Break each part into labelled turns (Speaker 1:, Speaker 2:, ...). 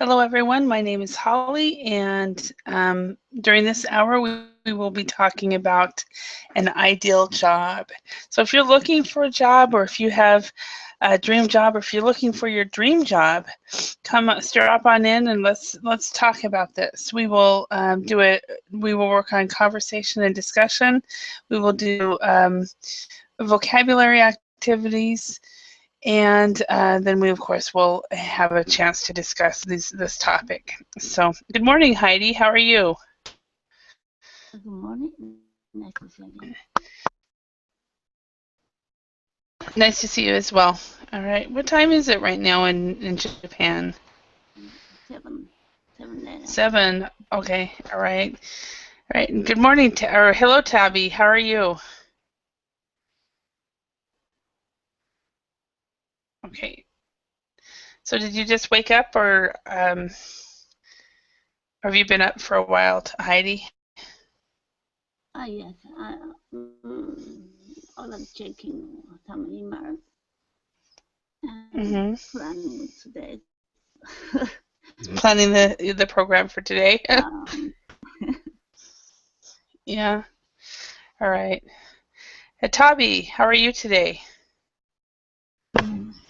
Speaker 1: Hello, everyone. My name is Holly, and during this hour, we will be talking about an ideal job. So, if you're looking for a job, or if you have a dream job, or if you're looking for your dream job, drop on in and let's talk about this. We will We will work on conversation and discussion. We will do vocabulary activities. And then we, of course, will have a chance to discuss this topic. So, good morning, Heidi. How are you?
Speaker 2: Good morning. Nice to see you again.
Speaker 1: Nice to see you as well. All right. What time is it right now in Japan?
Speaker 2: 7 a.m.
Speaker 1: 7. Okay. All right. All right. Good morning, or hello, Tabby. How are you? Okay. So, did you just wake up, or have you been up for a while, Heidi?
Speaker 2: Yes. I was checking some emails and planning today.
Speaker 1: Planning the program for today. Yeah. All right. Tabi, how are you today?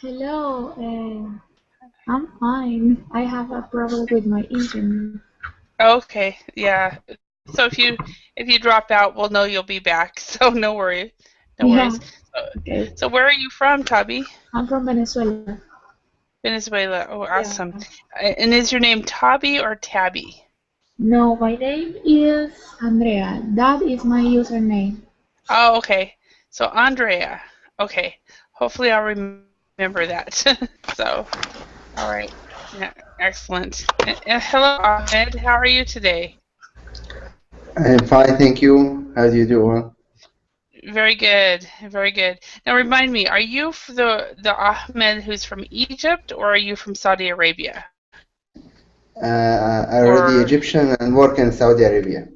Speaker 3: Hello, I'm fine. I have a problem with my internet.
Speaker 1: Okay, yeah. So if you drop out, we'll know you'll be back. So no worries. No
Speaker 3: Yeah,
Speaker 1: worries.
Speaker 3: okay.
Speaker 1: So where are you from, Tabi?
Speaker 3: I'm from Venezuela.
Speaker 1: Venezuela. Oh,
Speaker 3: Yeah.
Speaker 1: awesome. And is your name Tabi or Tabby?
Speaker 3: No, my name is Andrea. That is my username.
Speaker 1: Oh, okay. So Andrea. Okay. Hopefully I'll remember that. So, all right. Yeah, excellent. Hello, Ahmed. How are you today?
Speaker 4: I'm fine, thank you. How do you do?
Speaker 1: Very good, very good. Now remind me, are you the Ahmed who's from Egypt, or are you from Saudi Arabia?
Speaker 4: Already Egyptian and work in Saudi Arabia.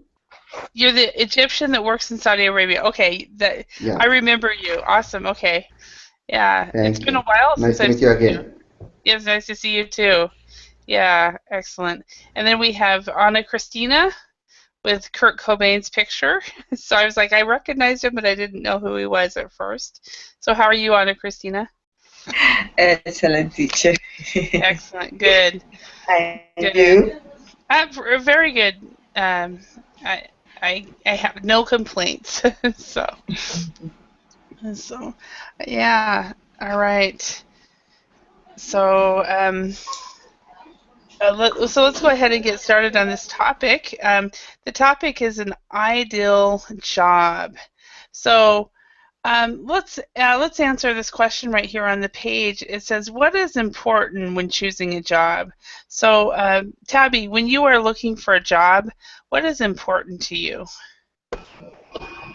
Speaker 1: You're the Egyptian that works in Saudi Arabia. Okay,
Speaker 4: Yeah.
Speaker 1: I remember you. Awesome. Okay, yeah. It's been a while
Speaker 4: Nice
Speaker 1: since
Speaker 4: to
Speaker 1: I've
Speaker 4: meet you
Speaker 1: seen you.
Speaker 4: again.
Speaker 1: Yes, nice to see you too. Yeah, excellent. And then we have Anna Christina with Kurt Cobain's picture. So I was like, I recognized him, but I didn't know who he was at first. So how are you, Anna Christina?
Speaker 5: Excellent, teacher.
Speaker 1: Excellent. Good.
Speaker 5: And
Speaker 1: Good.
Speaker 5: you?
Speaker 1: Very good. I have no complaints. So yeah. All right. So let's go ahead and get started on this topic. The topic is an ideal job. So let's answer this question right here on the page. It says, what is important when choosing a job? So, Tabby, when you are looking for a job, what is important to you?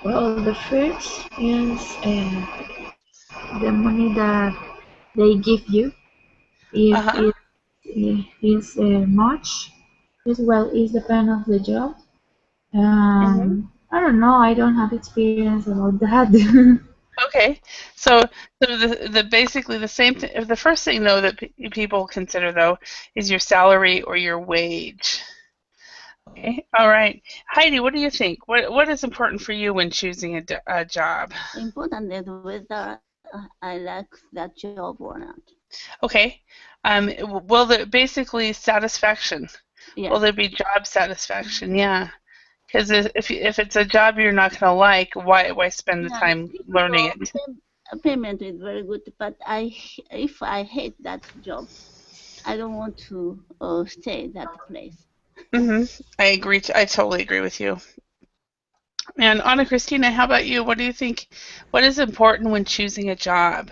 Speaker 3: Well, the first is the money that they give you. If it is much, as well is depend of the job. I don't know. I don't have experience about that.
Speaker 1: Okay, so the basically the same thing. The first thing though that people consider though is your salary or your wage. Okay, all right, Heidi, what do you think? What is important for you when choosing a job?
Speaker 2: Important is whether I like that job or not.
Speaker 1: Okay, well, basically satisfaction.
Speaker 2: Yes.
Speaker 1: Will there be job satisfaction? Yeah. Because if it's a job you're not going to like, why spend the time learning it?
Speaker 2: Payment is very good, but if I hate that job, I don't want to stay that place.
Speaker 1: I agree. I totally agree with you. And Anna Christina, how about you? What do you think? What is important when choosing a job?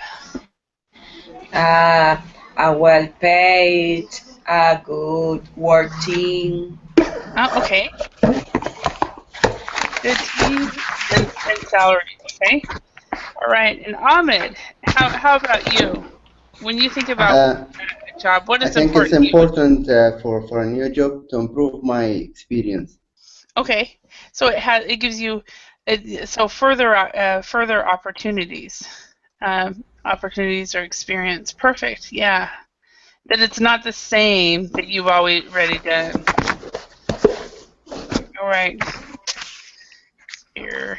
Speaker 5: A well-paid, a good work team.
Speaker 1: Oh, okay. Good team and salary. Okay. All right. And Ahmed, how about you? When you think about a job, what is important?
Speaker 4: I think it's important for a new job to improve my experience.
Speaker 1: Okay. So it gives you further opportunities, opportunities or experience. Perfect. Yeah. that it's not the same that you've already done. All right. Here.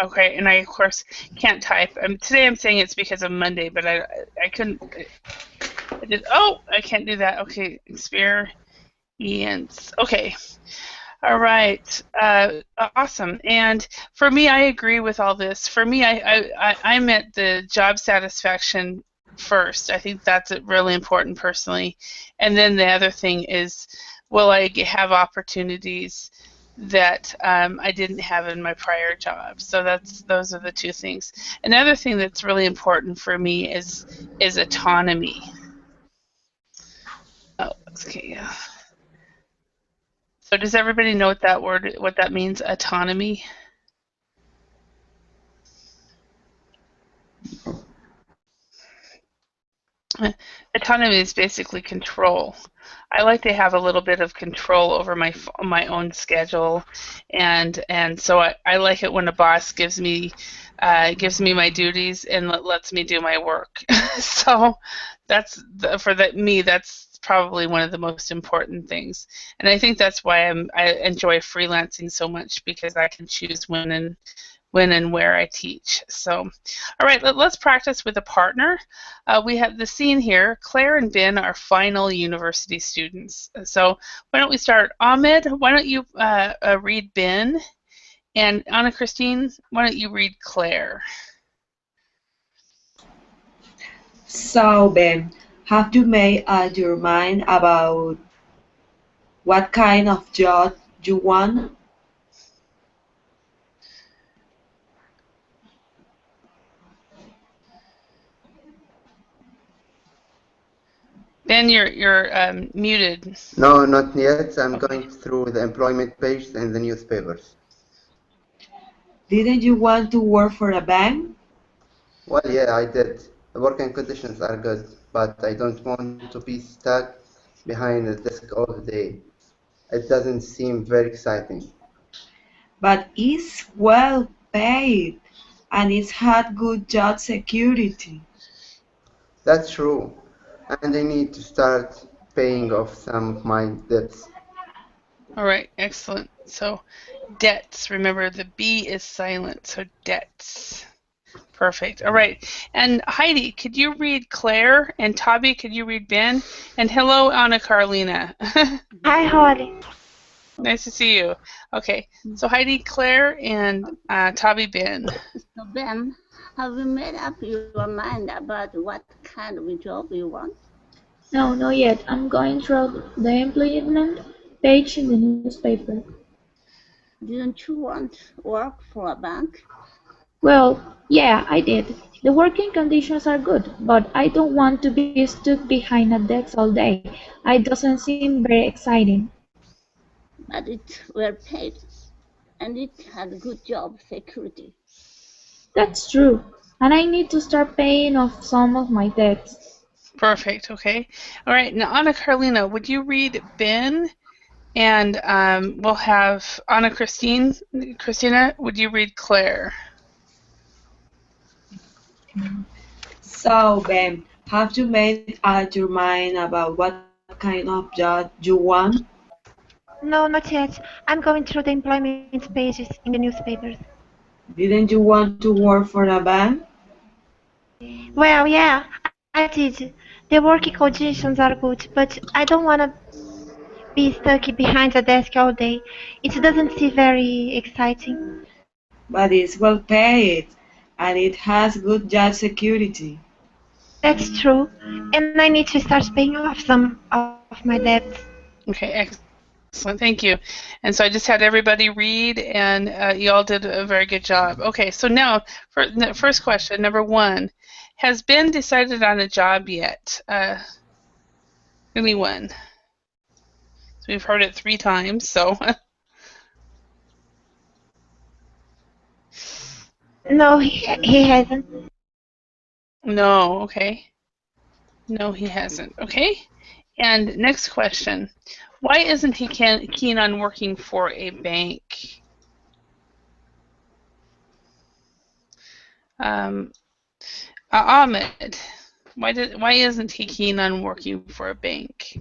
Speaker 1: Okay, and I of course can't type. Today I'm saying it's because of Monday, but I couldn't. I can't do that. Okay, experience. Okay. All right. Awesome. And for me, I agree with all this. For me, I'm at the job satisfaction first. I think that's really important personally. And then the other thing is, will I have opportunities that I didn't have in my prior job? So those are the two things. Another thing that's really important for me is autonomy. Oh, okay. Yeah. So does everybody know what that means, autonomy? Autonomy is basically control. I like to have a little bit of control over my own schedule, and so I like it when a boss gives me my duties and lets me do my work. So that's probably one of the most important things, and I think that's why I enjoy freelancing so much, because I can choose when and where I teach. So, all right, let's practice with a partner. We have the scene here. Claire and Ben are final university students. So why don't we start? Ahmed, why don't you read Ben? And Anna Christine, why don't you read Claire?
Speaker 5: So, Ben, have you made up your mind about what kind of job you want?
Speaker 1: Ben, you're muted.
Speaker 4: No, not yet. I'm going through the employment page in the newspapers.
Speaker 5: Didn't you want to work for a bank?
Speaker 4: Well, yeah, I did. The working conditions are good, but I don't want to be stuck behind a desk all day. It doesn't seem very exciting.
Speaker 5: But it's well paid and it's had good job security.
Speaker 4: That's true. And I need to start paying off some of my debts.
Speaker 1: All right, excellent. So debts, remember the B is silent, so debts. Perfect. All right. And Heidi, could you read Claire? And Tabi, could you read Ben? And hello, Anna Carolina.
Speaker 6: Hi, Holly.
Speaker 1: Nice to see you. Okay. So Heidi, Claire, and Tabi, Ben.
Speaker 2: So Ben, have you made up your mind about what kind of job you want?
Speaker 3: No, not yet. I'm going through the employment page in the newspaper.
Speaker 2: Didn't you want to work for a bank?
Speaker 3: Well, yeah, I did. The working conditions are good, but I don't want to be stuck behind a desk all day. It doesn't seem very exciting.
Speaker 2: But it were paid, and it had good job security.
Speaker 3: That's true, and I need to start paying off some of my debts.
Speaker 1: Perfect. Okay. All right. Now, Anna Carolina, would you read Ben? And we'll have Anna Christina, would you read Claire?
Speaker 5: So, Ben, have you made up your mind about what kind of job you want?
Speaker 6: No, not yet. I'm going through the employment pages in the newspapers.
Speaker 5: Didn't you want to work for a bank?
Speaker 6: Well, yeah, I did. The working conditions are good, but I don't want to be stuck behind a desk all day. It doesn't seem very exciting.
Speaker 5: But it's well paid and it has good job security.
Speaker 6: That's true, and I need to start paying off some of my debts.
Speaker 1: Okay, excellent. Thank you. And so I just had everybody read, and you all did a very good job. Okay, so now for the first question, number 1. Has Ben decided on a job yet? Anyone? So we've heard it 3 times, so.
Speaker 6: No, he hasn't.
Speaker 1: No, okay. No, he hasn't. Okay. And next question. Why isn't he keen on working for a bank? Ahmed, Why isn't he keen on working for a bank?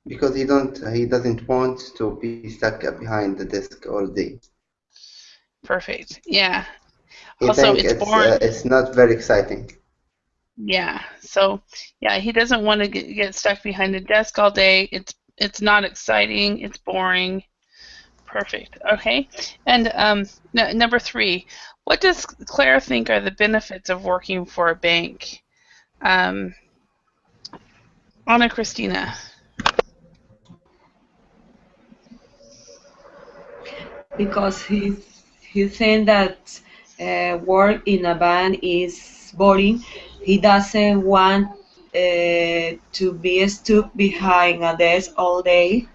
Speaker 4: Because he doesn't want to be stuck behind the desk all day.
Speaker 1: Perfect. Yeah.
Speaker 4: He
Speaker 1: Also,
Speaker 4: thinks
Speaker 1: it's boring.
Speaker 4: it's not very exciting.
Speaker 1: Yeah. So, yeah, he doesn't want to get stuck behind a desk all day. It's not exciting. It's boring. Perfect. Okay. And number 3, what does Claire think are the benefits of working for a bank? Ana Cristina.
Speaker 5: Because he think that work in a bank is boring. He doesn't want to be stuck behind a desk all day.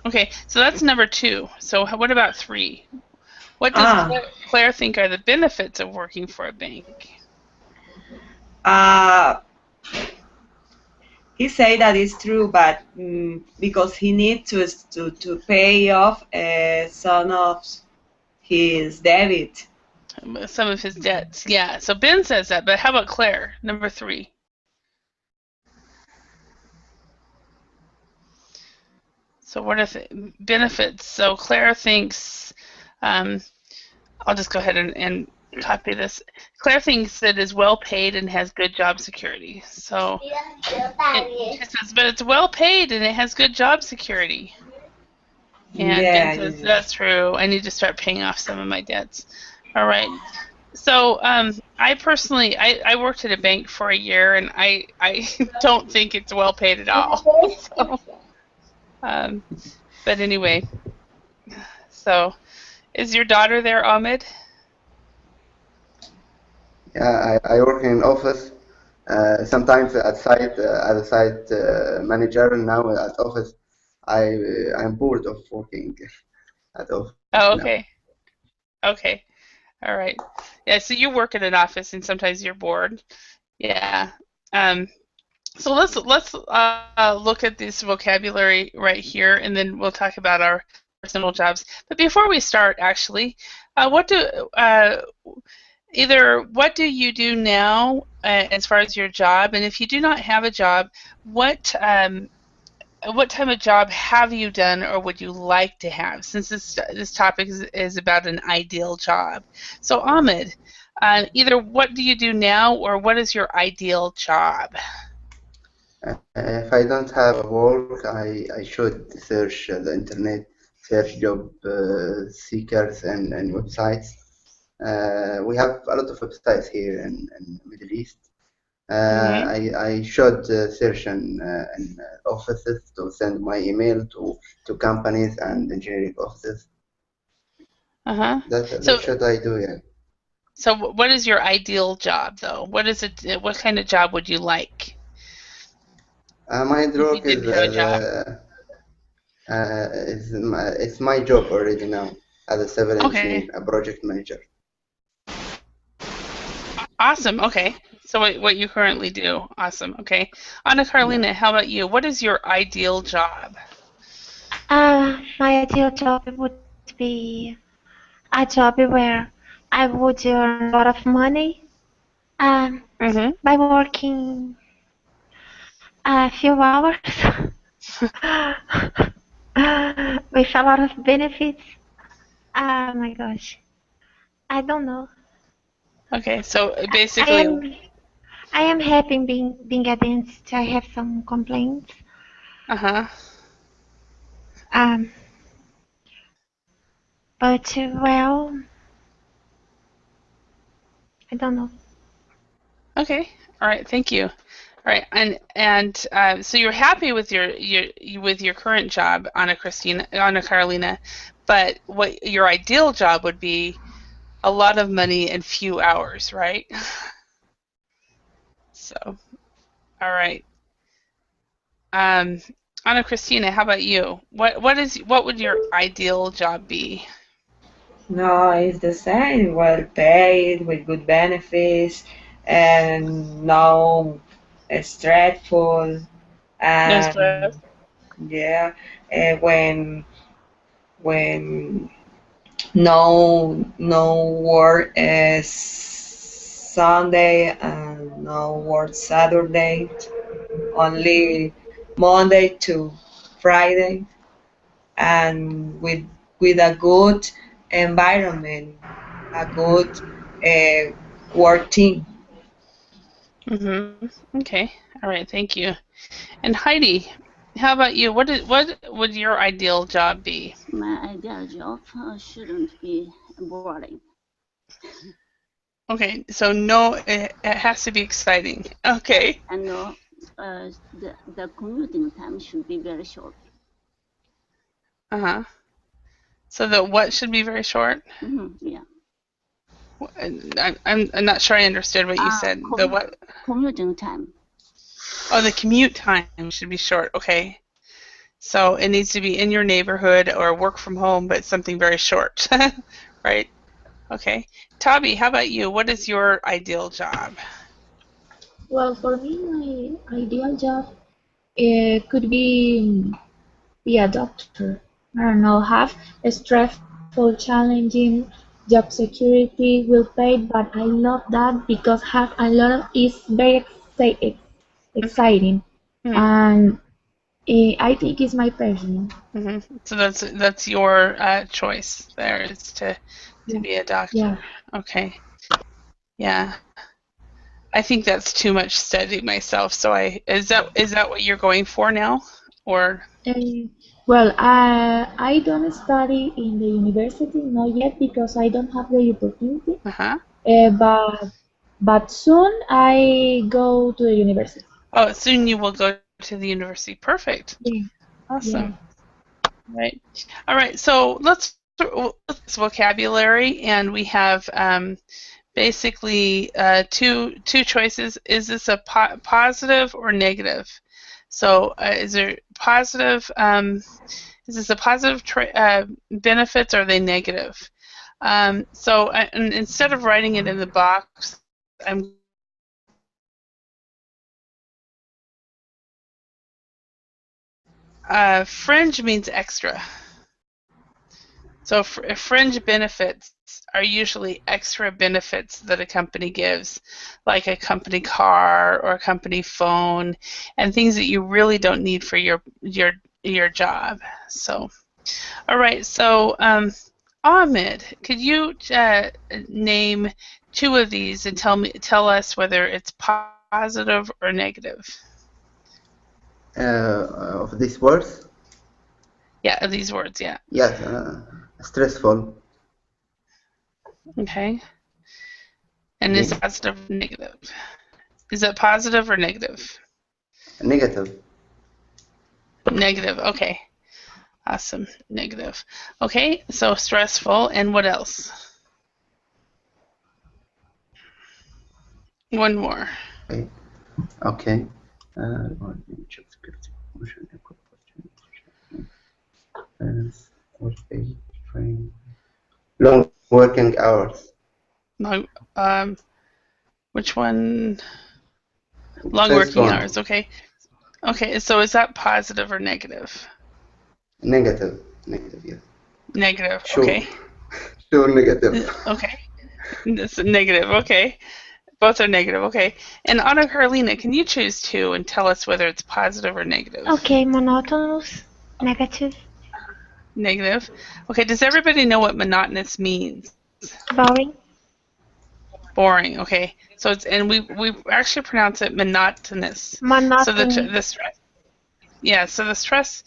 Speaker 1: Okay, so that's number 2. So what about 3? What does Claire think are the benefits of working for a bank?
Speaker 5: He say that it's true, but because he needs to pay off some of his debt.
Speaker 1: Some of his debts, yeah. So Ben says that, but how about Claire, number 3? So what are the benefits? So Claire thinks, I'll just go ahead and copy this. Claire thinks it is well paid and has good job security. So she says, but it's well paid and it has good job security. And Ben says, that's true. I need to start paying off some of my debts. All right. So I personally, I worked at a bank for a year, and I don't think it's well paid at all. So, but anyway, so is your daughter there, Ahmed?
Speaker 4: Yeah, I work in an office. Sometimes at site as a site manager. Now at office, I'm bored of working at office.
Speaker 1: Oh, okay. Now. Okay. All right. Yeah. So you work in an office, and sometimes you're bored. Yeah. So let's look at this vocabulary right here, and then we'll talk about our personal jobs. But before we start, actually, what do you do now as far as your job, and if you do not have a job, what type of job have you done or would you like to have? Since this topic is about an ideal job. So Ahmed, either what do you do now or what is your ideal job?
Speaker 4: If I don't have work, I should search the internet, search job seekers and websites. We have a lot of websites here in the Middle East. I should search in offices to send my email to companies and engineering offices. That should I do, yeah.
Speaker 1: So what is your ideal job, though? What is it? What kind of job would you like?
Speaker 4: My job it's my job already now as a civil engineer, a project manager.
Speaker 1: Awesome. Okay. So what you currently do? Awesome. Okay. Ana Carolina, how about you? What is your ideal job?
Speaker 6: My ideal job would be a job where I would earn a lot of money by working a few hours with a lot of benefits. Oh my gosh. I don't know.
Speaker 1: Okay, so basically
Speaker 6: I am happy being a dentist. I have some complaints. But well, I don't know.
Speaker 1: Okay. All right. Thank you. All right. And so you're happy with your current job, Ana Carolina, but what your ideal job would be a lot of money and few hours, right? So, all right. Ana Cristina, how about you? What would your ideal job be?
Speaker 5: No, it's the same. Well paid, with good benefits, and no stressful.
Speaker 1: No stress.
Speaker 5: Yeah, when no work is Sunday and no work Saturday, only Monday to Friday, and with a good environment, a good work team.
Speaker 1: Okay. All right. Thank you. And Heidi, how about you? What would your ideal job be?
Speaker 2: My ideal job shouldn't be boring.
Speaker 1: Okay. So no, it has to be exciting. Okay.
Speaker 2: And the commuting time should be very short.
Speaker 1: So the what should be very short?
Speaker 2: Yeah.
Speaker 1: I'm not sure I understood what you said. The what?
Speaker 2: Commuting time.
Speaker 1: Oh, the commute time should be short. Okay. So it needs to be in your neighborhood or work from home, but something very short, right? Okay. Tabi, how about you? What is your ideal job?
Speaker 3: Well, for me, my ideal job could be a doctor. I don't know, have a stressful, challenging job security, will pay, but I love that because have a lot of it's very exciting, and I think it's my passion.
Speaker 1: So that's your choice. There is to be a doctor.
Speaker 3: Yeah.
Speaker 1: Okay. Yeah. I think that's too much study myself. So is that what you're going for now, or?
Speaker 3: Well, I don't study in the university, not yet, because I don't have the opportunity. But soon I go to the university.
Speaker 1: Oh, soon you will go to the university. Perfect.
Speaker 3: Yeah.
Speaker 1: Awesome. Yeah. Right. All right. So let's vocabulary, and we have basically two choices. Is this a positive or negative? So is there positive? Is this a positive benefits, or are they negative? So instead of writing it in the box, fringe means extra. So fringe benefits are usually extra benefits that a company gives, like a company car or a company phone, and things that you really don't need for your job. So, all right. So, Ahmed, could you name two of these and tell us whether it's positive or negative?
Speaker 4: Of these words?
Speaker 1: Yeah, of these words. Yeah.
Speaker 4: Yes. Stressful.
Speaker 1: Okay. And is it positive or negative? Is it positive or negative?
Speaker 4: Negative.
Speaker 1: Negative. Okay. Awesome. Negative. Okay. So stressful. And what else? One more.
Speaker 4: Okay. Long working hours.
Speaker 1: Long. Which one? Long working hours. Okay. Okay. So is that positive or negative?
Speaker 4: Negative. Negative. Yes.
Speaker 1: Negative.
Speaker 4: Sure.
Speaker 1: Okay.
Speaker 4: Sure. Negative.
Speaker 1: Okay. It's negative. Okay. Both are negative. Okay. And Anna Carolina, can you choose two and tell us whether it's positive or negative?
Speaker 6: Okay. Monotonous. Negative.
Speaker 1: Negative. Okay. Does everybody know what monotonous means?
Speaker 6: Boring.
Speaker 1: Boring. Okay. So it's, and we actually pronounce it monotonous.
Speaker 6: Monotonous.
Speaker 1: So the stress. Yeah. So the stress.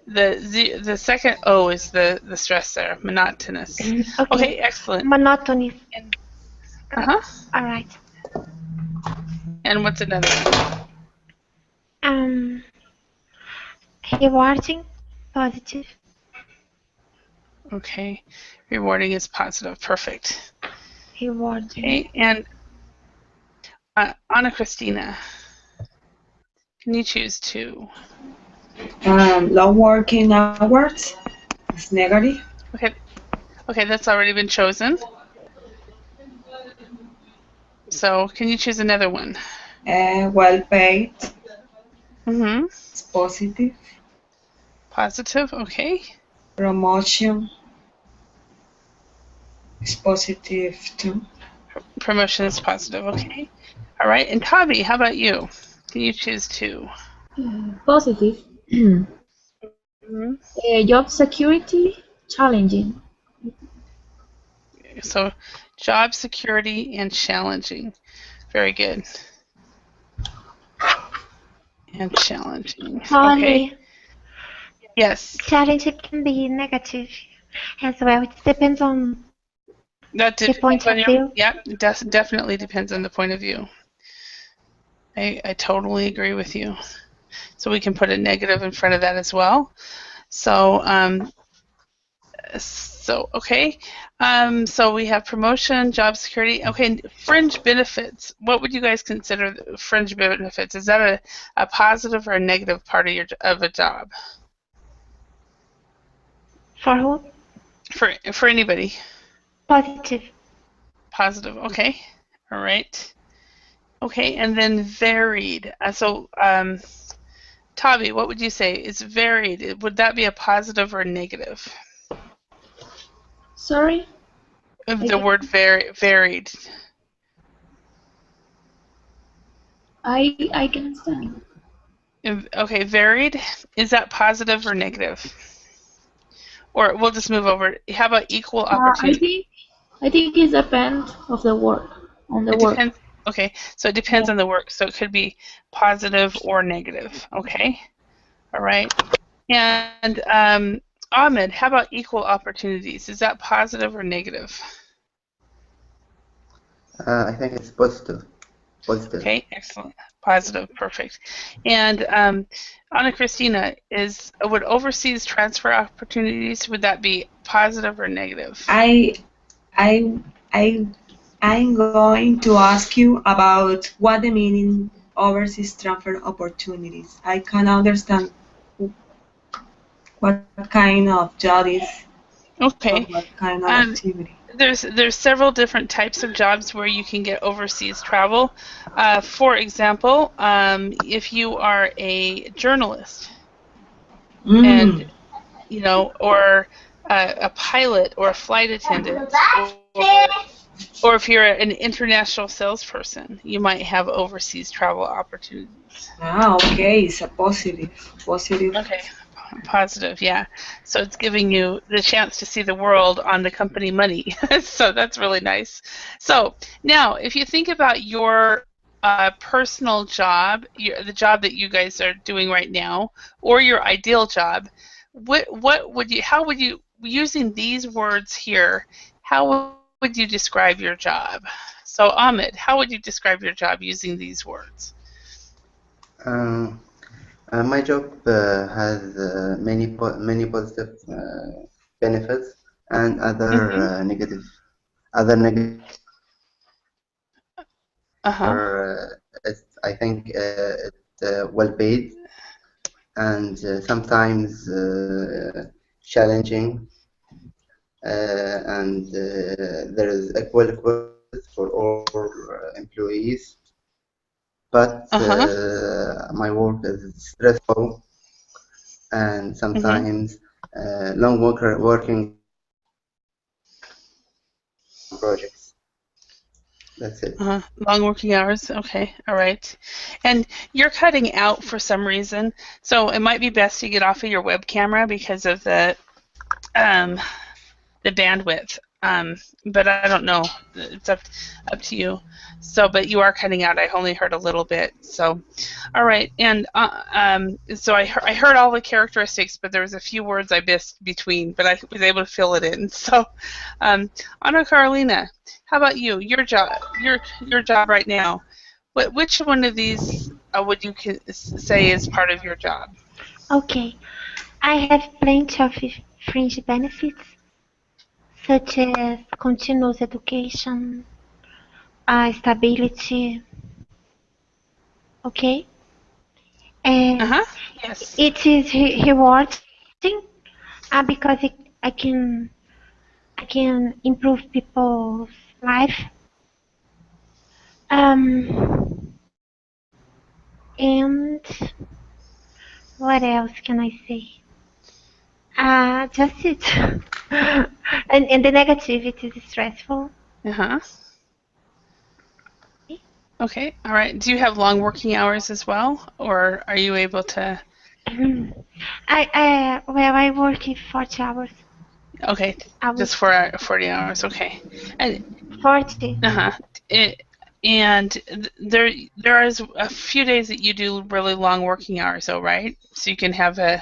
Speaker 1: The second O is the stress there. Monotonous. Okay. Excellent.
Speaker 6: Monotonous.
Speaker 1: All
Speaker 6: right.
Speaker 1: And what's another one?
Speaker 6: Rewarding. Positive.
Speaker 1: Okay. Rewarding is positive. Perfect.
Speaker 6: Rewarding.
Speaker 1: Okay. And Anna Cristina, can you choose two?
Speaker 5: Long working hours is negative.
Speaker 1: Okay. Okay, that's already been chosen. So, can you choose another one?
Speaker 5: Well paid.
Speaker 1: It's
Speaker 5: positive.
Speaker 1: Positive, okay.
Speaker 5: Promotion is positive too.
Speaker 1: Promotion is positive. Okay. All right. And Tavi, how about you? Can you choose two?
Speaker 3: Positive.
Speaker 1: Mhm.
Speaker 3: Job security, challenging.
Speaker 1: So, job security and challenging. Very good. And challenging. Okay.
Speaker 6: Only
Speaker 1: Yes.
Speaker 6: challenging can be negative as well. It depends on
Speaker 1: That
Speaker 6: the point of view.
Speaker 1: Yeah, it definitely depends on the point of view. I totally agree with you. So we can put a negative in front of that as well. So okay. So we have promotion, job security. Okay, fringe benefits. What would you guys consider fringe benefits? Is that a positive or a negative part of a job?
Speaker 6: For who?
Speaker 1: For anybody.
Speaker 6: Positive.
Speaker 1: Positive. Okay. All right. Okay, and then varied. Tavi, what would you say? It's varied. Would that be a positive or a negative?
Speaker 3: Sorry?
Speaker 1: The word varied.
Speaker 3: I can understand.
Speaker 1: Okay, varied. Is that positive or negative? Or we'll just move over. How about equal opportunity?
Speaker 3: I think it depends of the work, on the
Speaker 1: It
Speaker 3: work.
Speaker 1: depends. Okay, so it depends on the work. So it could be positive or negative. Okay. All right. And Ahmed, how about equal opportunities? Is that positive or negative?
Speaker 4: I think it's positive. Positive.
Speaker 1: Okay, excellent. Positive, perfect. And Ana Cristina, would overseas transfer opportunities, would that be positive or negative?
Speaker 5: I'm going to ask you about what the meaning overseas transfer opportunities. I can understand what kind of job is,
Speaker 1: Okay.
Speaker 5: what kind of activity.
Speaker 1: There's several different types of jobs where you can get overseas travel. For example, if you are a journalist, and or a pilot or a flight attendant, or if you're an international salesperson, you might have overseas travel opportunities.
Speaker 5: Okay, it's a positive.
Speaker 1: Okay, positive, yeah. So it's giving you the chance to see the world on the company money. So that's really nice. So now, if you think about your personal job, the job that you guys are doing right now, or your ideal job, how would you, using these words here, how would you describe your job? So Ahmed, how would you describe your job using these words?
Speaker 4: My job has many positive benefits and other negative. I think it's well paid and sometimes challenging, and there is equal for all employees. But my work is stressful and sometimes long working projects. That's it.
Speaker 1: Long working hours. Okay. All right. And you're cutting out for some reason, so it might be best to get off of your web camera because of the bandwidth. But I don't know. It's up to you. So, but you are cutting out. I only heard a little bit. So, all right. And so I heard all the characteristics, but there was a few words I missed between, but I was able to fill it in. So, Ana Carolina, how about you? Your job right now. Which one of these would you say is part of your job?
Speaker 6: Okay, I have plenty of fringe benefits, such as continuous education, stability. Okay, and
Speaker 1: yes,
Speaker 6: it is rewarding because I can improve people's life. And what else can I say? Just it. And the negative, it is stressful.
Speaker 1: Okay, all right. Do you have long working hours as well, or are you able to?
Speaker 6: I work in 40 hours.
Speaker 1: Okay,
Speaker 6: I
Speaker 1: just
Speaker 6: was
Speaker 1: for 40 hours. Okay, and
Speaker 6: 40.
Speaker 1: uh-huh. It, and there is a few days that you do really long working hours, though, right? So you can have an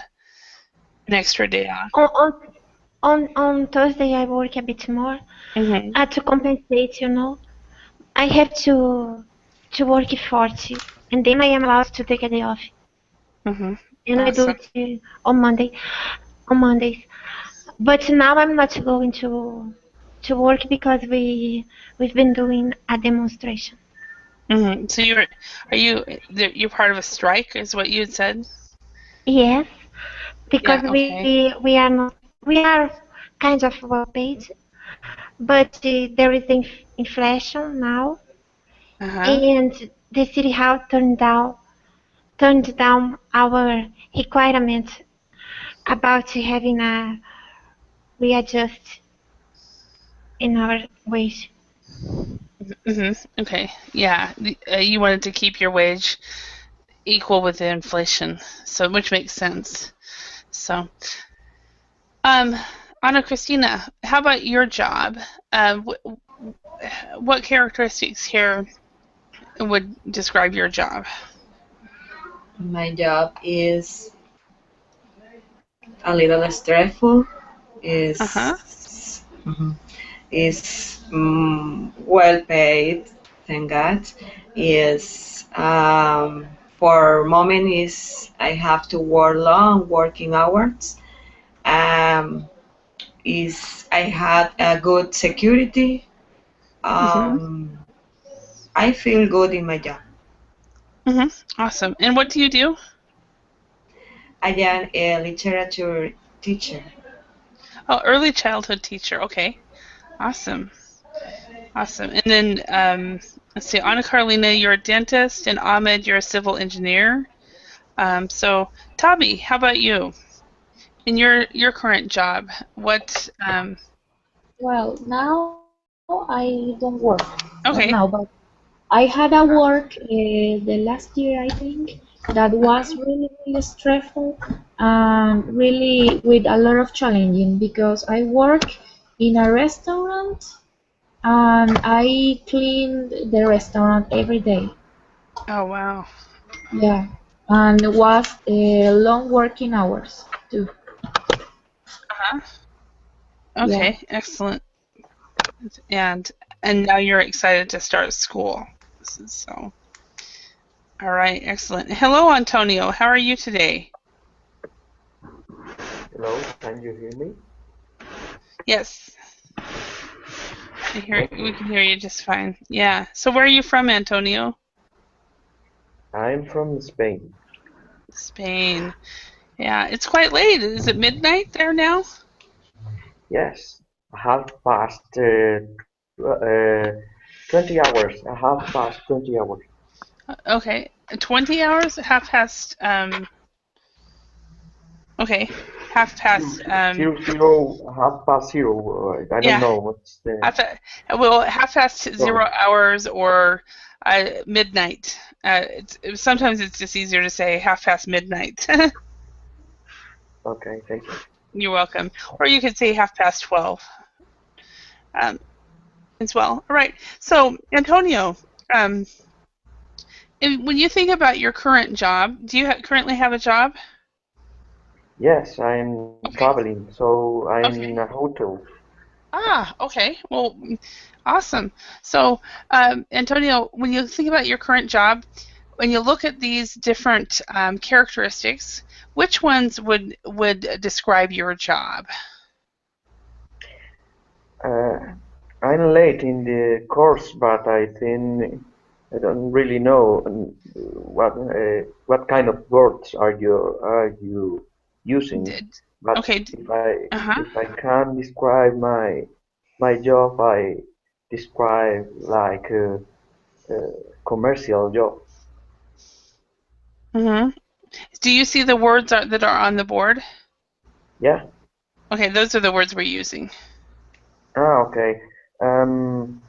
Speaker 1: extra day off.
Speaker 6: On Thursday I work a bit more
Speaker 1: Mhm.
Speaker 6: to compensate, you know. I have to work 40, and then I am allowed to take a day off,
Speaker 1: Mhm.
Speaker 6: and I do
Speaker 1: Awesome.
Speaker 6: it on Mondays. But now I'm not going to work because we've been doing a demonstration.
Speaker 1: Mhm. So you're part of a strike, is what you had said?
Speaker 6: Yes, because
Speaker 1: Yeah. Okay.
Speaker 6: we are kind of well paid, but there is inflation now,
Speaker 1: Uh-huh.
Speaker 6: and the city hall turned down our requirement about having a readjust in our wage.
Speaker 1: Okay. Yeah. You wanted to keep your wage equal with the inflation, so which makes sense. So, um, Ana Cristina, how about your job? What characteristics here would describe your job?
Speaker 5: My job is a little stressful.
Speaker 1: Uh-huh.
Speaker 5: Mhm. Is well paid, thank God. Is for moment is I have to work long working hours. Um, is I had a good security.
Speaker 1: Mm-hmm.
Speaker 5: Um, I feel good in my job.
Speaker 1: Mm-hmm. Awesome. And what do you do?
Speaker 5: I am a literature teacher.
Speaker 1: Oh, early childhood teacher. Okay. Awesome. Awesome. And then let's see, Ana Carolina, you're a dentist, and Ahmed, you're a civil engineer. So, Tabi, how about you? In your current job, what?
Speaker 7: Well, now I don't work, not now, but
Speaker 1: Okay.
Speaker 7: I had a work the last year, I think, that was
Speaker 1: Uh-huh.
Speaker 7: really, really stressful and really with a lot of challenging because I work in a restaurant and I cleaned the restaurant every day.
Speaker 1: Oh, wow.
Speaker 7: Yeah, and it was long working hours too.
Speaker 1: Uh-huh.
Speaker 7: Yeah.
Speaker 1: Okay, excellent. And now you're excited to start school. So, all right, excellent. Hello, Antonio. How are you today?
Speaker 8: Hello, can you hear me?
Speaker 1: Yes, we can hear you just fine. Yeah. So where are you from, Antonio?
Speaker 8: I'm from Spain.
Speaker 1: Spain. Yeah, it's quite late. Is it midnight there now?
Speaker 8: Yes, I have passed uh, 20 hours. I have passed 20 hours.
Speaker 1: Okay. 20 hours? Half past okay. Half past
Speaker 8: Zero, zero, half past zero. I don't
Speaker 1: yeah,
Speaker 8: know what's the
Speaker 1: half well, half past
Speaker 8: wrong.
Speaker 1: 0 hours or midnight. Sometimes it's just easier to say half past midnight.
Speaker 8: Okay, thank you.
Speaker 1: You're welcome. Or you could say half past 12 um, as well. All right. So, Antonio, um, when you think about your current job, do you currently have a job?
Speaker 8: Yes, I'm
Speaker 1: Okay.
Speaker 8: traveling, so I'm in
Speaker 1: Okay.
Speaker 8: a hotel.
Speaker 1: Ah, okay. Well, awesome. So, Antonio, when you think about your current job, when you look at these different characteristics, which ones would describe your job?
Speaker 8: Uh, I'm late in the course, but I think I don't really know what kind of words are you using.
Speaker 1: D-
Speaker 8: But
Speaker 1: Okay. Uh-huh.
Speaker 8: if I can describe my job, I describe like a commercial job.
Speaker 1: Mm-hmm. Do you see the words that are on the board?
Speaker 8: Yeah.
Speaker 1: Okay, those are the words we're using.
Speaker 8: Ah, okay. Um,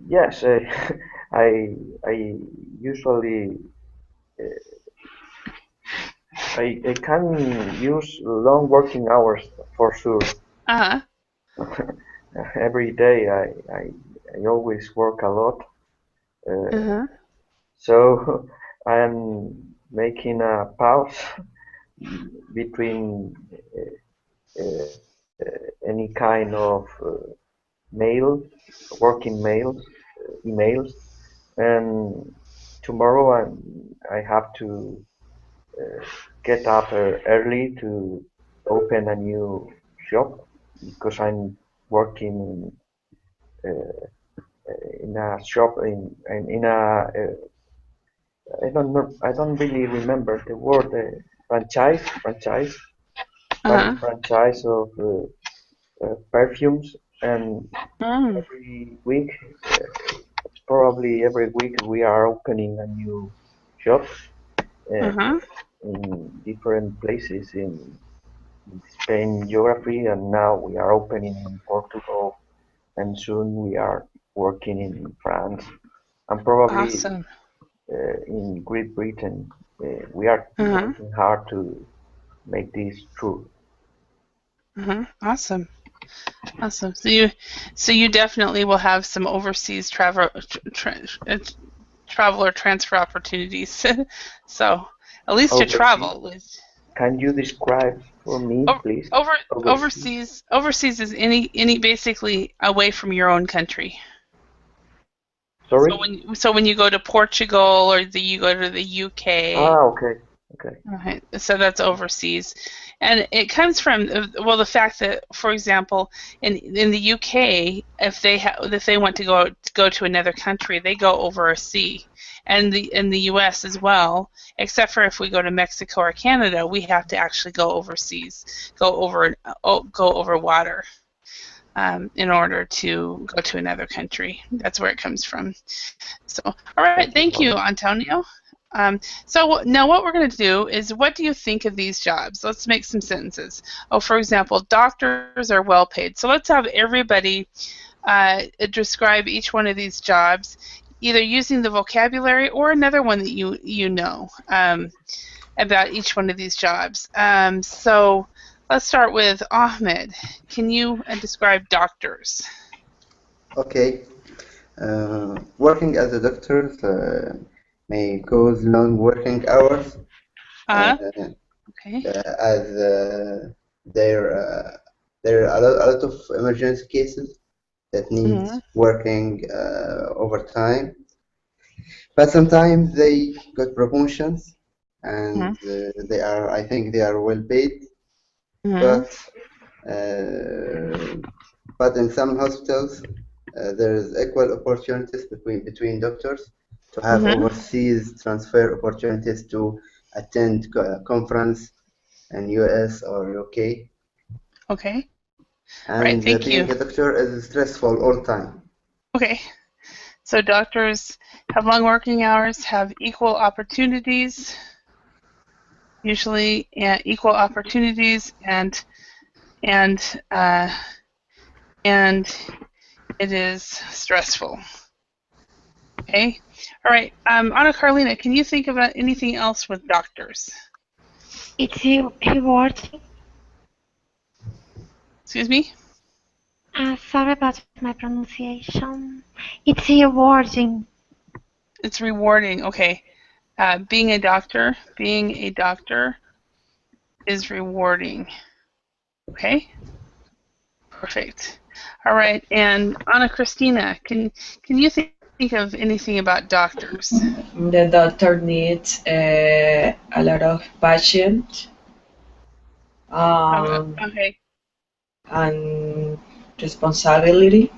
Speaker 8: Yes, I usually I can use long working hours for sure.
Speaker 1: Uh-huh.
Speaker 8: Every day I always work a lot.
Speaker 1: Uh-huh.
Speaker 8: So I'm making a pause between any kind of mail, working mails, emails, and tomorrow I have to get up early to open a new shop because I'm working in a shop in a I don't really remember the word franchise
Speaker 1: Uh-huh.
Speaker 8: franchise of perfumes, and
Speaker 1: Mm.
Speaker 8: every week probably every week we are opening a new shop uh,
Speaker 1: Uh-huh.
Speaker 8: in different places in Spain geography, and now we are opening in Portugal, and soon we are working in France, and probably
Speaker 1: Awesome.
Speaker 8: in Great Britain. We are
Speaker 1: Uh-huh.
Speaker 8: working hard to make this true.
Speaker 1: Uh-huh. Awesome. Awesome. So you definitely will have some overseas travel or transfer opportunities. So at least to
Speaker 8: Overseas.
Speaker 1: travel.
Speaker 8: Can you describe for me, please? Overseas.
Speaker 1: Overseas is any basically away from your own country.
Speaker 8: Sorry?
Speaker 1: So when you go to Portugal or you go to the UK.
Speaker 8: Okay. Okay.
Speaker 1: Right. So that's overseas, and it comes from the fact that, for example, in the UK, if they want to go to another country, they go over a sea, and in the US as well. Except for if we go to Mexico or Canada, we have to actually go overseas, go over water, in order to go to another country. That's where it comes from. So, all right, thank you, Antonio. So now what we're going to do is, what do you think of these jobs? Let's make some sentences. Oh, for example, doctors are well paid. So let's have everybody describe each one of these jobs, either using the vocabulary or another one that you know about each one of these jobs. So let's start with Ahmed. Can you describe doctors?
Speaker 4: Okay. Working as a doctor may cause long working hours,
Speaker 1: Okay.
Speaker 4: as there are a lot of emergency cases that need working overtime. But sometimes they got promotions, and I think they are well paid. But in some hospitals, there is equal opportunities between doctors to have overseas transfer opportunities to attend conference in US or UK.
Speaker 1: Okay.
Speaker 4: And
Speaker 1: right, thank
Speaker 4: being
Speaker 1: you.
Speaker 4: a doctor is stressful all the time.
Speaker 1: Okay. So doctors have long working hours, have equal opportunities, usually equal opportunities, and it is stressful. Okay. All right. Anna Carolina, can you think about anything else with doctors?
Speaker 6: It's rewarding.
Speaker 1: Excuse me?
Speaker 6: Sorry about my pronunciation. It's rewarding.
Speaker 1: It's rewarding. Okay. Being a doctor is rewarding. Okay. Perfect. All right. And Anna Cristina, can you think of anything about doctors?
Speaker 5: The doctor needs a lot of patience.
Speaker 1: Okay.
Speaker 5: And responsibility.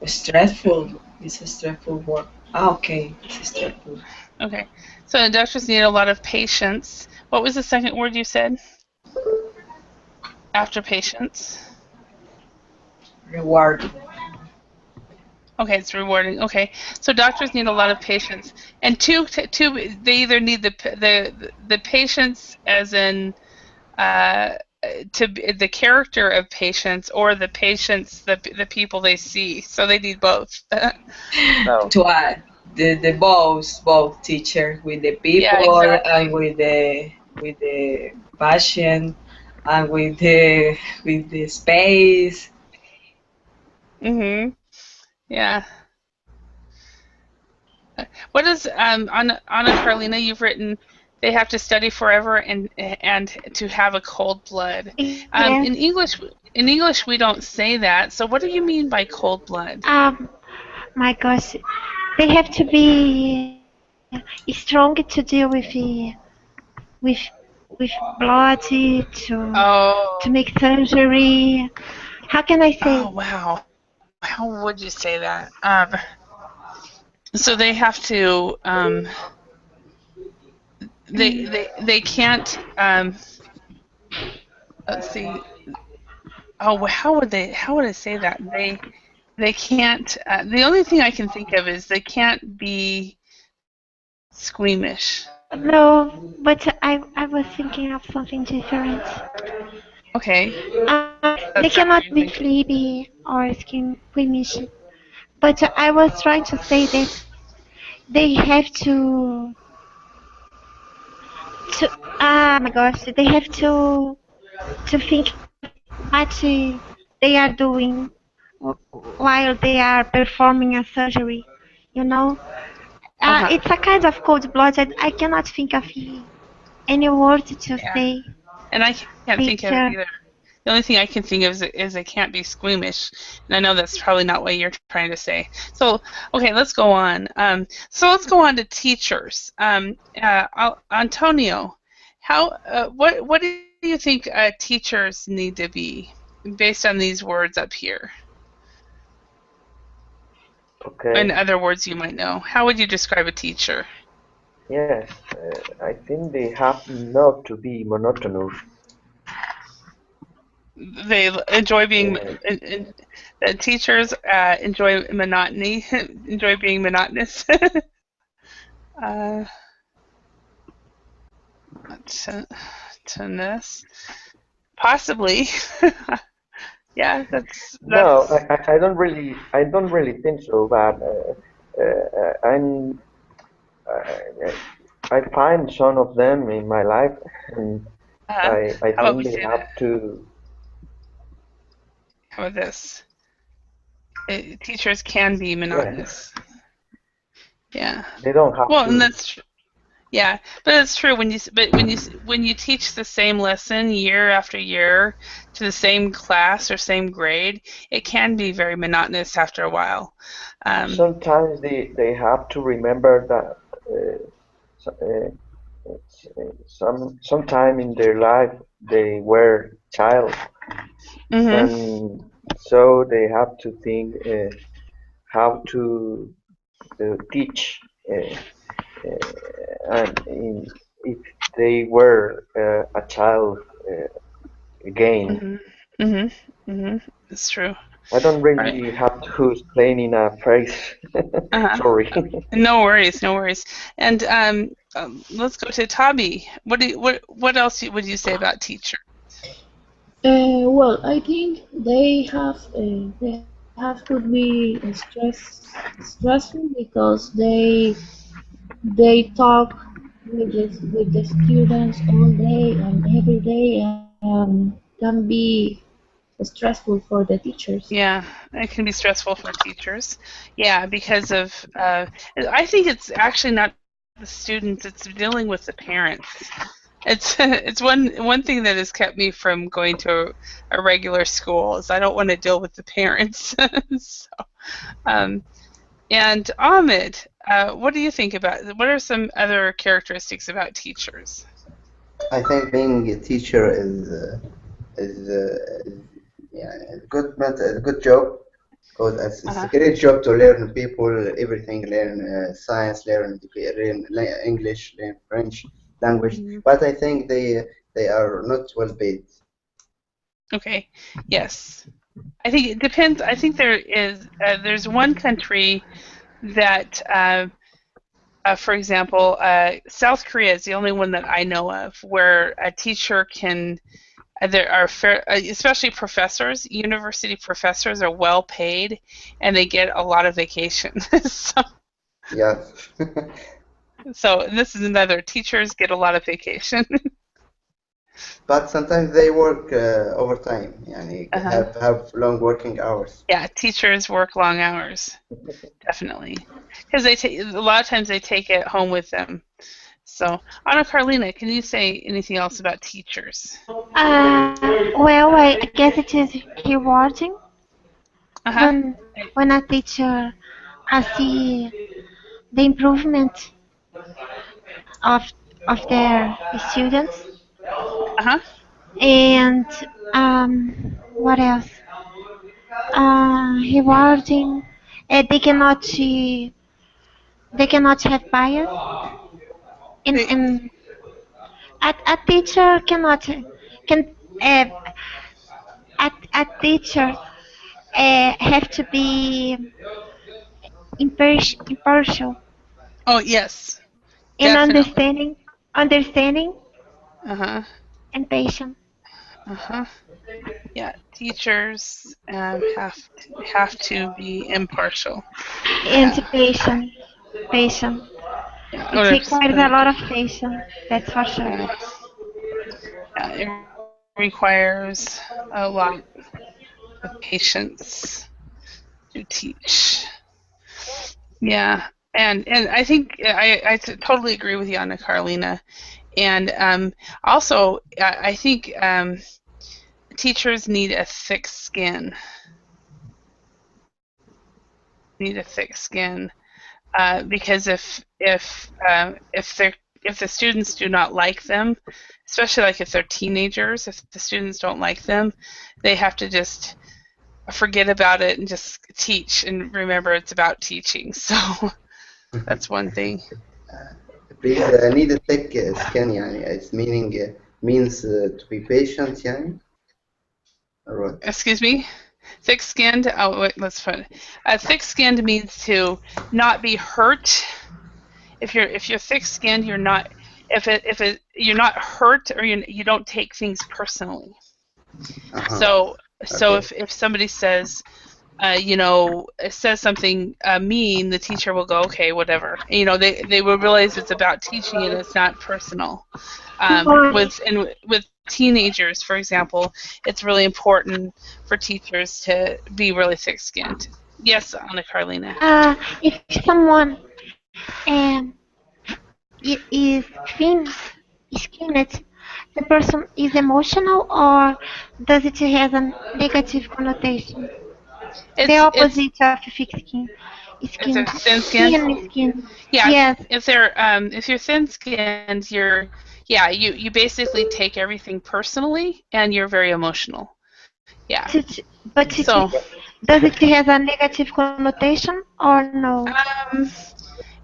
Speaker 5: Stressful. It's a stressful work. Okay. It's stressful.
Speaker 1: Okay. So doctors need a lot of patience. What was the second word you said? After patience?
Speaker 5: Rewarding.
Speaker 1: Okay, it's rewarding. Okay, so doctors need a lot of patience, and they either need the patience as in to the character of patients or the patients, the people they see. So they need both. So.
Speaker 5: To add the both teacher with the people
Speaker 1: Yeah, exactly.
Speaker 5: and with the patient and with the space.
Speaker 1: Mhm. Yeah. What is Anna Carolina? You've written they have to study forever and to have a cold blood.
Speaker 6: Yes.
Speaker 1: In English we don't say that. So what do you mean by cold blood?
Speaker 6: My gosh, they have to be strong to deal with with blood to
Speaker 1: Oh.
Speaker 6: make surgery. How can I
Speaker 1: Oh
Speaker 6: say?
Speaker 1: wow. How would you say that? So they have to they can't let's see. Oh, how would I say that? They can't the only thing I can think of is they can't be squeamish.
Speaker 6: No, but I was thinking of something different.
Speaker 1: Okay.
Speaker 6: They
Speaker 1: That's not what
Speaker 6: cannot
Speaker 1: you're
Speaker 6: be
Speaker 1: thinking.
Speaker 6: flabby or squeamish. But I was trying to say that they have to my gosh, they have to think what they are doing while they are performing a surgery. You know,
Speaker 1: Uh-huh.
Speaker 6: it's a kind of cold blooded. I cannot think of any word to
Speaker 1: Yeah.
Speaker 6: say.
Speaker 1: And I can't think of it
Speaker 6: Picture.
Speaker 1: either. The only thing I can think of is they can't be squeamish, and I know that's probably not what you're trying to say. So, okay, let's go on. So let's go on to teachers. Antonio, what do you think teachers need to be based on these words up here?
Speaker 8: Okay.
Speaker 1: And other words you might know. How would you describe a teacher?
Speaker 8: Yes, I think they have not to be monotonous.
Speaker 1: They enjoy being
Speaker 8: Uh,
Speaker 1: teachers enjoy monotony, enjoy being monotonous. uh, monotonous, possibly. Yeah,
Speaker 8: no,
Speaker 1: that's.
Speaker 8: I don't really think so. But uh, I find some of them in my life, and I
Speaker 1: How about we
Speaker 8: think they
Speaker 1: say that?
Speaker 8: have to.
Speaker 1: How about this? Teachers can be
Speaker 8: Yes,
Speaker 1: monotonous. Yeah.
Speaker 8: they don't have
Speaker 1: Well, and
Speaker 8: to.
Speaker 1: that's yeah, but it's true when you teach the same lesson year after year to the same class or same grade, it can be very monotonous after a while.
Speaker 8: Sometimes they have to remember that so- sometime in their life they were child,
Speaker 1: Mhm.
Speaker 8: and so they have to think how to teach if they were a child again.
Speaker 1: Mhm. Mhm. Mhm. It's true.
Speaker 8: I don't
Speaker 1: Right.
Speaker 8: really have to explain in a phrase.
Speaker 1: Uh-huh.
Speaker 8: Sorry.
Speaker 1: No worries, no worries. And let's go to Tabi. What else would you say about teacher?
Speaker 7: Well, I think they have could be stressful because they talk with the students all day and every day and can be stressful for the teachers.
Speaker 1: Yeah, it can be stressful for teachers. Yeah, because of I think it's actually not the students; it's dealing with the parents. It's it's one thing that has kept me from going to a regular school is I don't want to deal with the parents. So, um, and Ahmed, what do you think about? What are some other characteristics about teachers?
Speaker 4: I think being a teacher is yeah, a good job because it's a
Speaker 1: Uh-huh.
Speaker 4: great job to learn people everything, learn science, learn English, learn French language.
Speaker 1: Mhm.
Speaker 4: But I think they are not well paid.
Speaker 1: Okay. Yes. I think it depends. I think there's one country that, for example, South Korea is the only one that I know of where a teacher can there are especially professors. University professors are well paid, and they get a lot of vacation.
Speaker 4: Yeah.
Speaker 1: So this is another. Teachers get a lot of vacation.
Speaker 4: But sometimes they work overtime. Yani have long working hours.
Speaker 1: Yeah, teachers work long hours, definitely, because a lot of times they take it home with them. So, Anna Carolina, can you say anything else about teachers?
Speaker 6: Well, I guess it is rewarding when a teacher see the improvement of their students. And what else? Rewarding. They cannot have bias. In a teacher can a teacher have to be impartial.
Speaker 1: Oh yes.
Speaker 6: In
Speaker 1: definitely.
Speaker 6: understanding. And patient.
Speaker 1: Yeah, teachers have to be impartial.
Speaker 6: And patient. It requires a lot of patience. That's for sure.
Speaker 1: Yeah, it requires a lot of patience to teach. Yeah, and I think I totally agree with you, Anna Carolina. And also, I think teachers need a thick skin. Because if the students do not like them, especially like if they're teenagers, if the students don't like them, they have to just forget about it and just teach and remember it's about teaching. So that's one thing.
Speaker 4: Please need a thick skin. يعني it's means to be patient. يعني. Right.
Speaker 1: Excuse me. Thick-skinned. Oh, wait, let's put. Thick-skinned means to not be hurt. If you're thick-skinned, you're not. You're not hurt, or you don't take things personally. So if somebody says, says something mean, the teacher will go, okay, whatever. They will realize it's about teaching and it's not personal. With teenagers, for example, it's really important for teachers to be really thick-skinned. Yes, Anna Carolina.
Speaker 6: If someone is thin-skinned, the person is emotional, or does it have a negative connotation? The opposite of thick skin.
Speaker 1: Thin skin. Yeah. Yes. If you're thin-skinned, you basically take everything personally, and you're very emotional. Yeah.
Speaker 6: Does it have a negative connotation or no?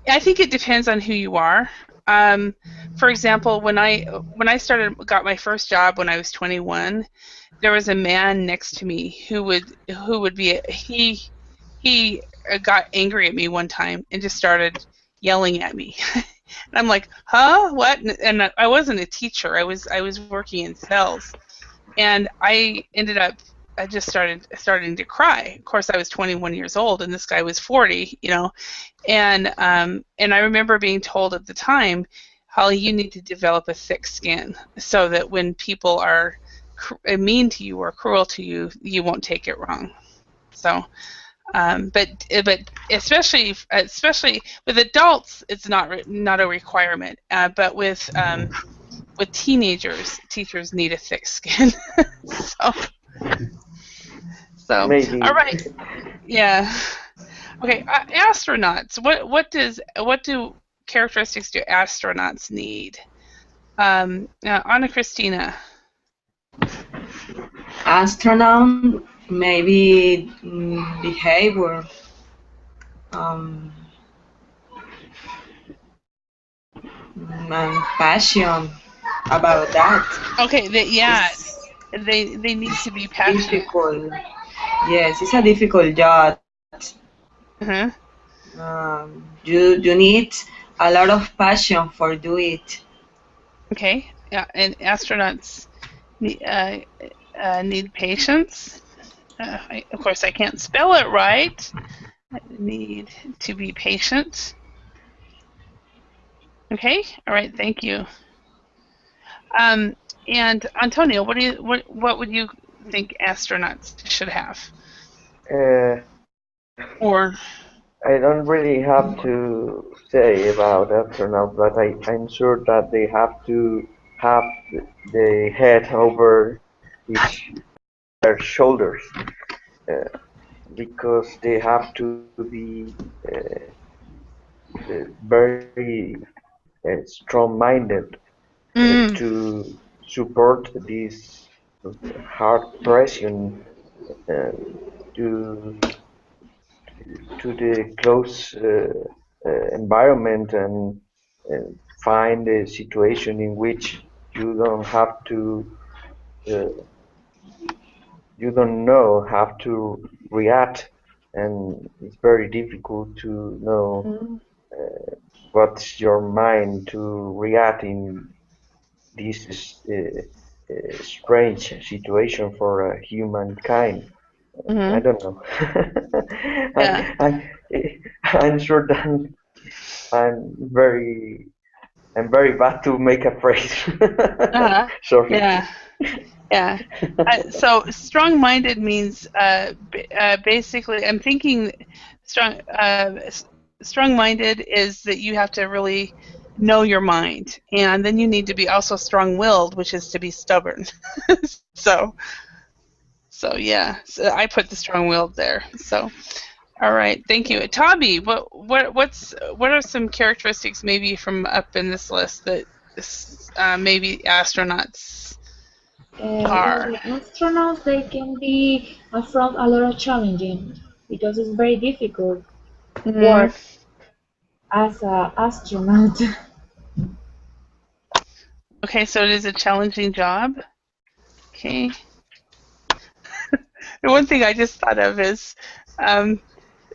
Speaker 1: I think it depends on who you are. For example, when I got my first job when I was 21, there was a man next to me who would be he got angry at me one time and just started yelling at me. And I'm like, huh? What? And I wasn't a teacher. I was working in sales, and I just starting to cry. Of course, I was 21 years old, and this guy was 40. And I remember being told at the time, Holly, you need to develop a thick skin so that when people are mean to you or cruel to you, you won't take it wrong. So. But especially with adults, it's not a requirement. But with teenagers, teachers need a thick skin. So
Speaker 8: maybe.
Speaker 1: All right, yeah. Okay, astronauts. What do characteristics do astronauts need? Anna Cristina.
Speaker 5: Astronaut, maybe behavior, and passion about that.
Speaker 1: Okay, they need to be passionate.
Speaker 5: Difficult. Yes, it's a difficult job. You need a lot of passion for do it.
Speaker 1: Okay, yeah, and astronauts Need patience. Of course, I can't spell it right. I need to be patient. Okay. All right. Thank you. And Antonio, what would you think astronauts should have? Or
Speaker 8: I don't really have to say about astronauts, but I'm sure that they have to have the head over their shoulders, because they have to be very strong-minded to support this hard pressure uh, to the close environment, and find a situation in which you don't have to uh, you don't know how to react, and it's very difficult to know what's your mind to react in this strange situation for humankind. I don't know.
Speaker 1: Yeah.
Speaker 8: I'm sure that I'm very bad to make a phrase. Sorry.
Speaker 1: Yeah. Yeah. So strong-minded means basically, I'm thinking strong-minded is that you have to really know your mind, and then you need to be also strong-willed, which is to be stubborn. so yeah, so I put the strong-willed there. So all right, thank you, Tabi. What are some characteristics maybe from up in this list that maybe astronauts
Speaker 7: Well,
Speaker 1: are?
Speaker 7: the astronauts, they can be affront a lot of challenging because it's very difficult work as an astronaut.
Speaker 1: Okay, so it is a challenging job. Okay. The one thing I just thought of is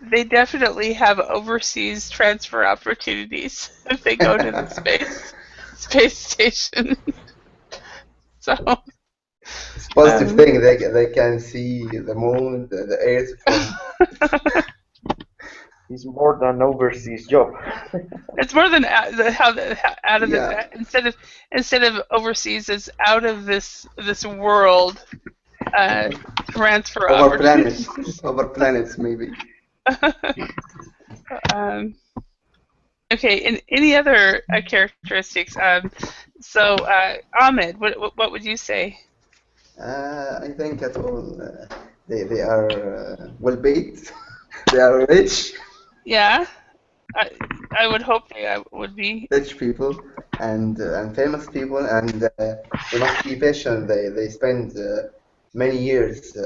Speaker 1: they definitely have overseas transfer opportunities if they go to the space station. So
Speaker 4: It's a positive thing. They can see the moon, the Earth from.
Speaker 8: It's more than overseas job.
Speaker 1: It's more than out of the instead of overseas, it's out of this world transfer
Speaker 4: Over
Speaker 1: opportunities.
Speaker 4: over planets maybe.
Speaker 1: Okay, and any other characteristics? So Ahmed, what would you say?
Speaker 4: I think at all they are well paid. They are rich.
Speaker 1: Yeah, I would hope they would be.
Speaker 4: Rich people and famous people, and they must be patient. They spend many years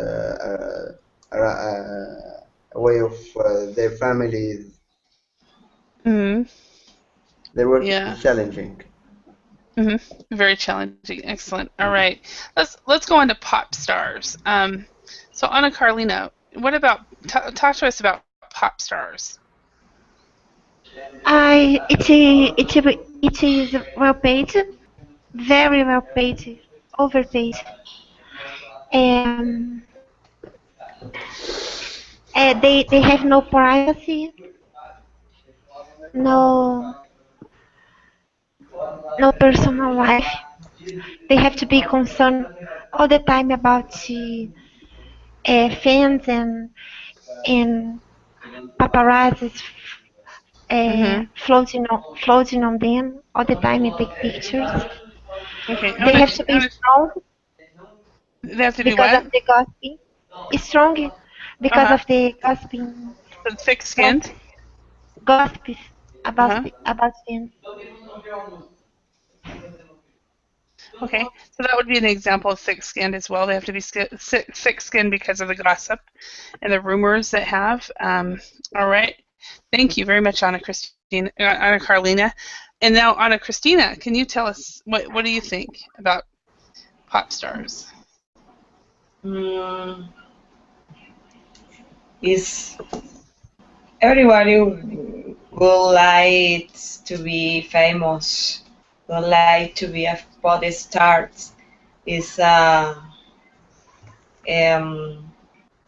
Speaker 4: away of their families. Their work is challenging.
Speaker 1: Very challenging. Excellent. All right, let's go on to pop stars. So Anna Carlina, what about talk to us about pop stars?
Speaker 6: It is well paid, very well paid, overpaid. They have no privacy, no personal life. They have to be concerned all the time about fans and paparazzis floating on them all the time and take pictures.
Speaker 1: Okay.
Speaker 6: They have to be strong.
Speaker 1: They have to be
Speaker 6: because
Speaker 1: what?
Speaker 6: of the gossiping. It's strong because of the gossiping.
Speaker 1: Thick-skinned.
Speaker 6: Gossip about fans.
Speaker 1: Okay, so that would be an example of thick-skinned as well. They have to be thick-skinned because of the gossip and the rumors that have. All right, thank you very much, Anna Carlina. And now, Anna Christina, can you tell us what do you think about pop stars?
Speaker 5: Is everybody would like to be famous, would like to be a pop star, is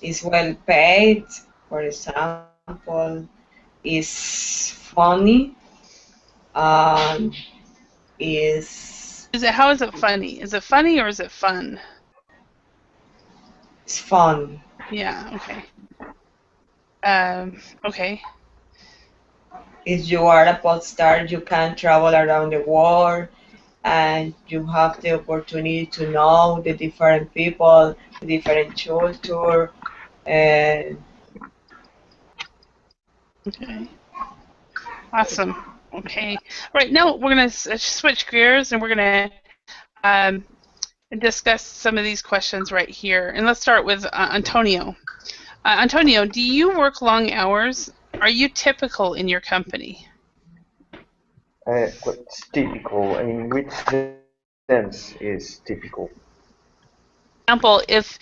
Speaker 5: is well paid, for example, is funny, and
Speaker 1: How is it funny? Is it funny or is it fun?
Speaker 5: It's fun.
Speaker 1: Yeah, okay. Okay.
Speaker 5: If you are a pop star, you can travel around the world, and you have the opportunity to know the different people, the different culture.
Speaker 1: Okay. Awesome. Okay. Right now we're going to switch gears and we're going to discuss some of these questions right here. And let's start with Antonio. Antonio, do you work long hours? Are you typical in your company?
Speaker 8: What's typical? In which sense is typical?
Speaker 1: For example, if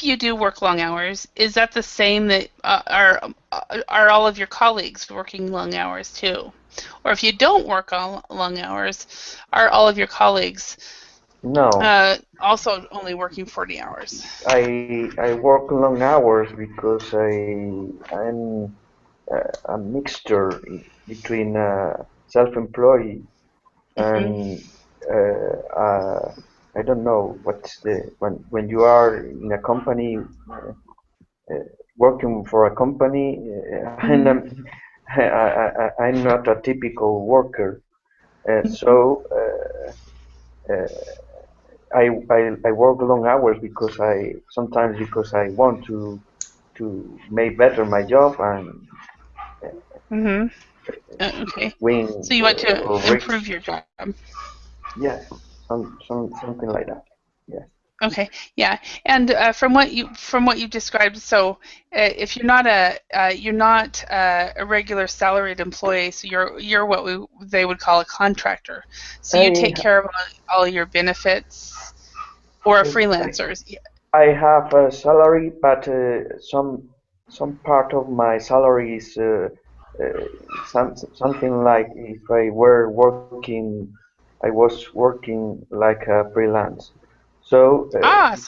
Speaker 1: you do work long hours, is that the same that are all of your colleagues working long hours too? Or if you don't work long hours, are all of your colleagues also only working 40 hours?
Speaker 8: I work long hours because I'm a mixture between self-employed and I don't know what's the when you are in a company working for a company. I'm not a typical worker, so I work long hours because sometimes because I want to make better my job and
Speaker 1: okay.
Speaker 8: win.
Speaker 1: So you want to improve your job.
Speaker 8: Yeah, something like that. Yeah.
Speaker 1: Okay, yeah, and from what you described, so if you're not a regular salaried employee, so you're what they would call a contractor. So you take care of all your benefits, or freelancers.
Speaker 8: I have a salary, but some part of my salary is something like if I was working like a freelance. So
Speaker 1: so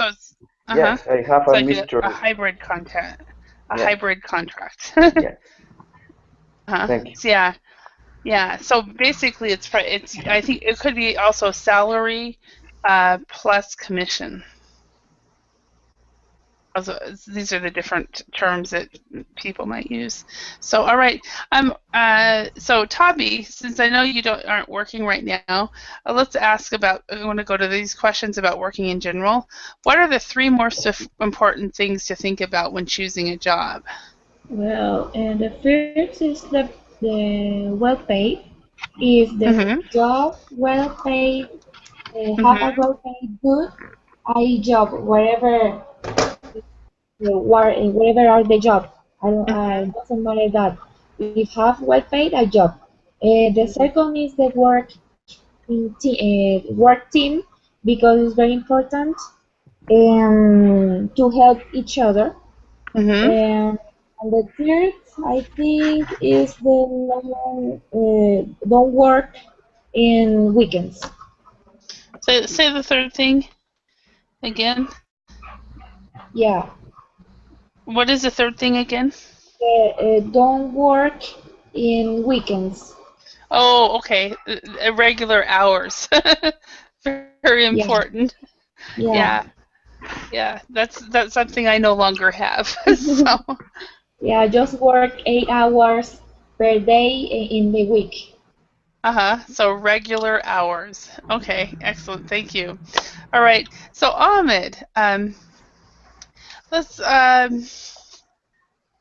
Speaker 1: it's
Speaker 8: yes, I have
Speaker 1: it's
Speaker 8: a
Speaker 1: like
Speaker 8: mixture.
Speaker 1: a hybrid contract. Hybrid contract.
Speaker 8: Yeah. Thank you.
Speaker 1: So, yeah. So basically, it's I think it could be also salary plus commission. Also, these are the different terms that people might use. So, all right. So Tabi, since I know you aren't working right now, let's ask about. I want to go to these questions about working in general. What are the 3 most important things to think about when choosing a job?
Speaker 7: Well, the first is the well paid. If the job well paid, have a well paid good, job wherever wherever are the job. It doesn't matter that. If have well paid a job. The second is the work team because it's very important to help each other. And the third, I think, is don't work in weekends.
Speaker 1: Say the third thing again.
Speaker 7: Yeah.
Speaker 1: What is the third thing again?
Speaker 7: Don't work in weekends.
Speaker 1: Oh, okay. Irregular hours. Very important.
Speaker 7: Yeah.
Speaker 1: Yeah. That's something I no longer have. So.
Speaker 7: Yeah, just work 8 hours per day in the week.
Speaker 1: So regular hours. Okay, excellent. Thank you. All right. So Ahmed, let's.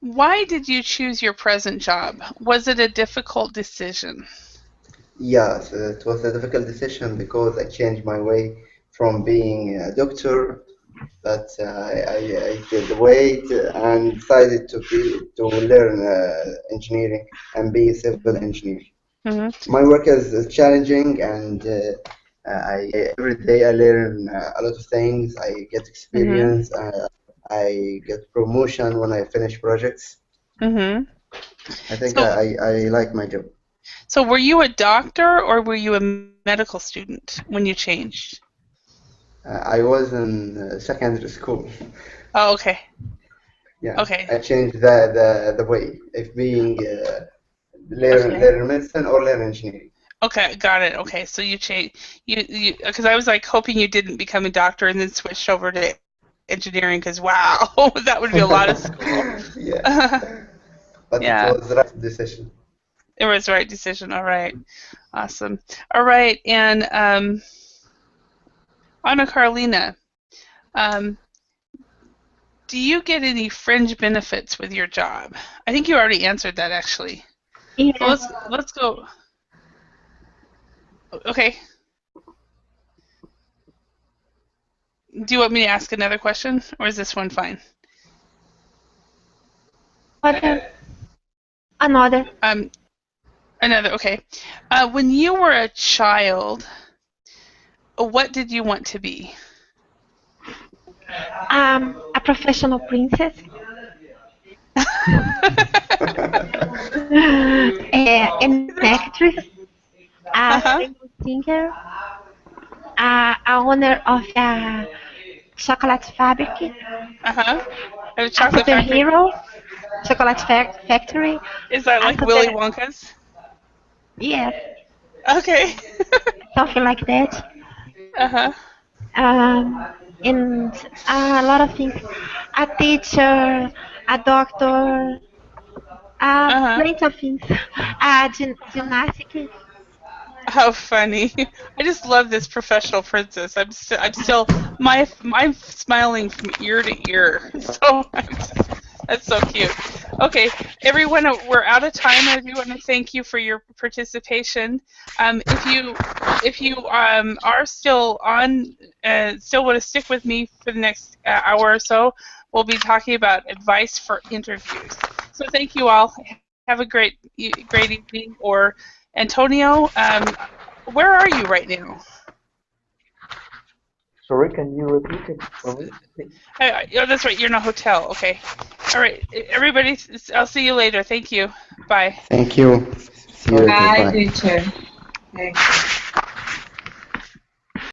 Speaker 1: Why did you choose your present job? Was it a difficult decision?
Speaker 4: Yes, it was a difficult decision because I changed my way from being a doctor, but I did wait and decided to learn engineering and be a civil engineer. My work is challenging, and every day I learn a lot of things. I get experience. I get promotion when I finish projects. I think I like my job.
Speaker 1: So were you a doctor or were you a medical student when you changed?
Speaker 4: I was in secondary school.
Speaker 1: Oh, okay.
Speaker 4: Yeah,
Speaker 1: Okay.
Speaker 4: I changed the way of being learn medicine or learn engineering.
Speaker 1: Okay, got it. Okay, so you changed you because I was like hoping you didn't become a doctor and then switched over to engineering because wow, that would be a lot of school.
Speaker 4: Yeah, but
Speaker 1: Yeah.
Speaker 4: it was the right decision.
Speaker 1: It was the right decision. All right, awesome. All right, and Anna Carolina, do you get any fringe benefits with your job? I think you already answered that actually.
Speaker 6: Yeah.
Speaker 1: Well, let's go. Okay. Do you want me to ask another question, or is this one fine?
Speaker 6: Another.
Speaker 1: Another. Okay. When you were a child, what did you want to be?
Speaker 6: A professional princess. An actress. A famous singer. A owner of a chocolate factory.
Speaker 1: A chocolate factory.
Speaker 6: Superhero. Chocolate factory.
Speaker 1: Is that like Willy Wonka's?
Speaker 6: Yes.
Speaker 1: Okay.
Speaker 6: Something like that.
Speaker 1: Uh-huh.
Speaker 6: And a lot of things. A teacher, a doctor, plenty of things. Gymnastics.
Speaker 1: How funny! I just love this professional princess. I'm still I'm smiling from ear to ear. So that's so cute. Okay, everyone, we're out of time. I do want to thank you for your participation. If you are still on, still want to stick with me for the next hour or so, we'll be talking about advice for interviews. So thank you all. Have a great evening. Or Antonio, where are you right now?
Speaker 8: Sorry, can you repeat it for me?
Speaker 1: Oh, that's right. You're in a hotel. Okay. All right. Everybody, I'll see you later. Thank you. Bye.
Speaker 4: Thank you. See you later.
Speaker 5: Bye,
Speaker 4: Bye.
Speaker 5: teacher. Thank you.